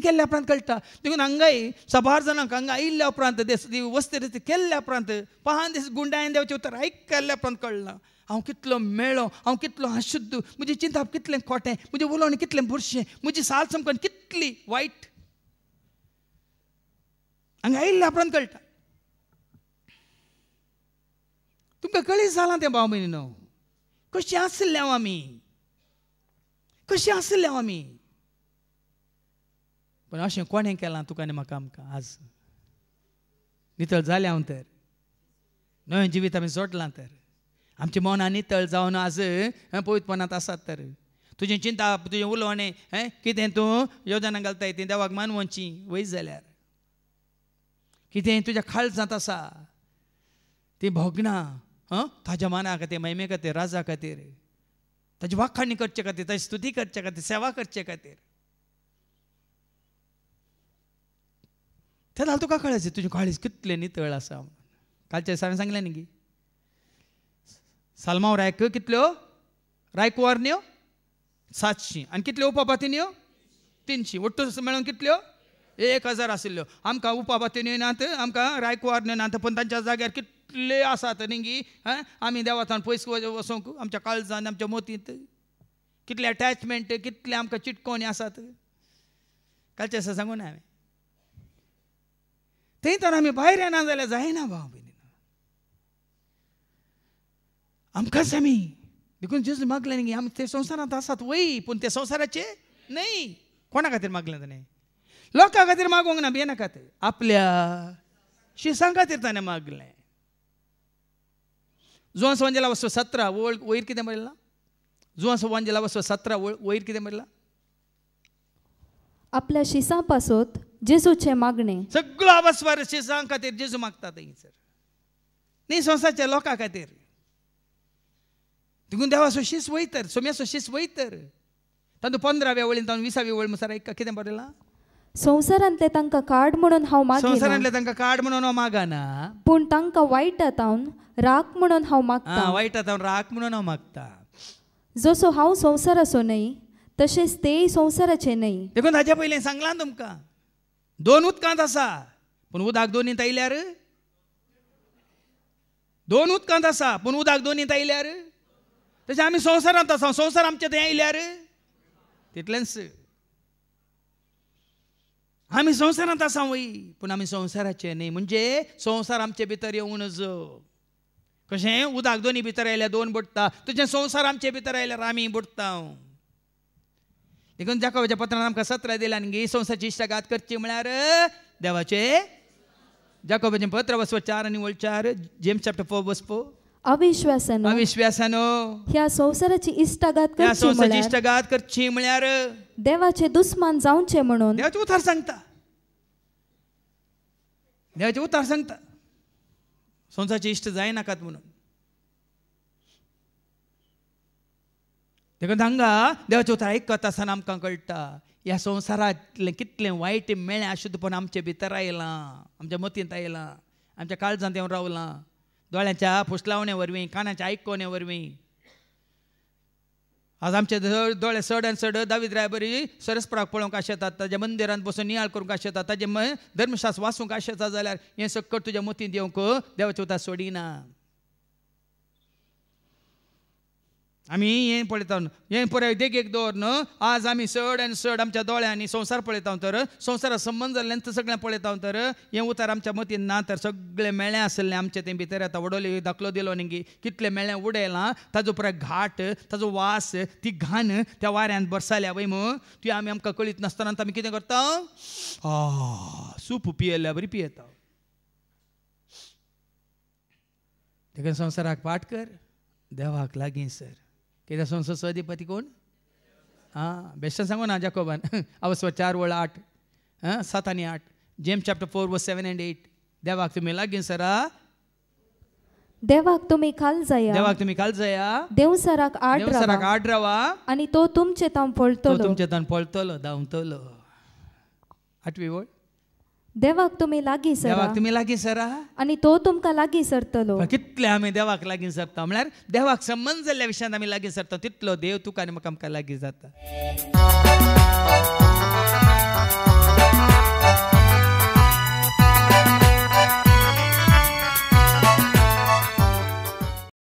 केल्ल्या उपरांत कळटा देखून हांगाय साबार जाणांक हांगा आयिल्ल्या उपरांत वस्ती केल्ल्या उपरांत 5 दीस गुंडायन देवचें उतर आयकल्ल्या उपरांत कळना हांव कितलो मेळ्ळो हांव कितलो अशुद्ध म्हजें चिंतप कितलें खोटें म्हजें उलोवणें कितलें बुरशें म्हजी साल समकून कितली वायट हांगा आयिल्ल्या उपरांत कळटा तुमकां कळीत जालां तें भाव भयणीनो कशीं आसले आमी कशीं आसले आमी पण अशें कोणें केलां तुका आनी म्हाका आमकां आज नितळ जालें हांव तर नवें जिवीत आमी जोडलां तर आमच्या मनां नितळ जावन आज पवित्रपणांत आसात तर तुजें चिंतप तुजें उलोवणें कितें तूं योजना घालताय तें देवाक मानवची वयत जाल्यार कितें तुज्या काळजांत आसा ती भोगणां ताज्या मना खातीर महिमे खातीर राजा खातीर ताची वाखाणणी करचे खातीर ताची स्तुती करचे खातीर सेवा करचे खातीर तें जाल्यार तुका कळायचें तुजें काळीज कितलें नितळ आसा कालच्या दिसा हांवें सांगलें न्ही सालमांव रायक कितल्यो रायक वारण्यो 700 आनी कितल्यो उपापातिन्यो 300 वट्टू मेळून कितल्यो 1000 आशिल्ल्यो आमकां उपापातिन्यो नात आमकां रायक वारण्यो नात पण तांच्या जाग्यार कितले आसात न्ही आमी देवातान पयस वचोंक आमच्या काळजांत आमच्या मोतींत कितले अटॅचमेंट कितले आमकां चिटकोवन आसात कालच्या दिसा सांगून हांवें थंय तर आमी भायर येना जाल्यार जायना भाव भयणी आमकांच आमी देखून जेजू मागलें न्ही आमी ते संवसारांत आसात वय पूण ते संवसाराचे न्हय कोणा खातीर मागलें ताणें लोकां खातीर मागोंक ना बेना खातीर आपल्या शिसां खातीर ताणें मागलें जुवांस वांजेला वचो 17 वयर कितें बरयलां जुवांस वांजेला वचो 17 वयर कितें बरयलां आपल्या शिसां पासत जेजूचे मागणे सगळो आवास्वार शिसां खातीर जेजू मागता थंयसर न्ही संवसाराच्या लोकां खातीर देखून देवाचो शीस वयतर सोम्याचो शीस वयतर तातूंत 15व्या वळीन तातूंत 20व्या वळ म्हणसर कितें बरयलां संवसारांतले तांकां काड म्हणून हांव मागीना संवसारांतले तांकां काड म्हणून हांव मागना पूण तांकां वायटातावन राख म्हणून हांव मागता वायटातावन राख म्हणून हांव मागता जसो हांव संवसाराचो न्हय तशेंच तेय संवसाराचे न्हय देखून हाच्या पयलीं सांगलां तुमकां 2 उदकांत आसा पूण उदक दोनींत आयल्यार 2 उदकांत आसा पूण उदक दोनींत आयल्यार तशें आमी संवसारांत आसा संवसार आमचे थंय आयल्यार तितलेंच आमी संवसारांत आसा वय पूण आमी संवसाराचे न्ही म्हणजे संवसार आमचे भितर येवं नजो कशें उदक दोनी भितर आयल्यार 2 बुडटा तुजें संवसार आमचे भितर आयल्यार आमी बुडटा देखून जाकोबाच्या पत्रांत आमकां 17 दिल्यां न्ही संवसाराची इश्टागात करची म्हळ्यार देवाचे जाकोबाचें पत्र वचप 4 आनी 4 जेम्स चॅप्टर 4 वर्स 4 अविश्वासानो ह्या संवसाराची इश्टागात करची म्हळ्यार देवाचे दुस्मान जावचे म्हणून देवाचे उतार सांगता संवसाराची इश्ट जायनाकात म्हणून देखून हांगा देवाचे उतार आयकता आसतना आमकां कळटा ह्या संवसारांतलें कितलें वायट मेळ्ळें अशुद्धपण आमचे भितर आयलां आमच्या मतींत आयलां आमच्या काळजांत येवन रावलां दोळ्यांच्या फुसलावणे वरवीं कानाच्या आयकोवणे वरवीं आज आमचे दोळे चड आनी चड दावीद राय बरी सरस्पराक पळोवंक आशेतात ताज्या मंदिरांत बसून नियाळ करूंक आशेतात ताजें धर्मशास्त्र वाचूंक आशेतात जाल्यार हें सकट तुज्या मतींत येवंक देवाचें उतार सोडिना आमी हें पळयता हें पळय देगेक दवर न्हू आज आमी चड आनी चड आमच्या दोळ्यांनी संवसार पळयता तर संवसारा संबंद जाल्लें सगळें पळयता तर हें उतार आमच्या मतीन ना तर सगळें मेळ्ळें आसलें आमचें तें भितर आतां वडोली दाखलो दिलो न्ही कितलें मेळ्ळें उडयलां ताजो पुराय घाट ताजो वास ती घाण त्या वाऱ्यांत बरसाल्या वय मग ती आमकां कळीत नासतना आमी कितें करता सूप पियेल्या बरी पियेता तेका संवसाराक पाठ कर देवाक लागीं सर कित्याक संवसाराचो अधिपती कोण बेश्टें सांगू ना जाकोबान अवस्व 4 वळ 8 7 आनी 8 जेम्स चॅप्टर 4 वर्स 7 and 8 देवाक तुमी लागीं सरा देवाक तुमी काल जाया देवसराक आड रावा आनी तो तुमचे ताम पळतलो धांवतलो 8वी वळ देवाक तुमी लागीं सरा आनी तो तुमकां लागीं सरतलो कितले आमी देवाक लागीं सरता म्हळ्यार देवाक संबंद जाल्ल्या विशयांत आमी लागीं सरता तितलो देव तुका आनी म्हाका आमकां लागीं जाता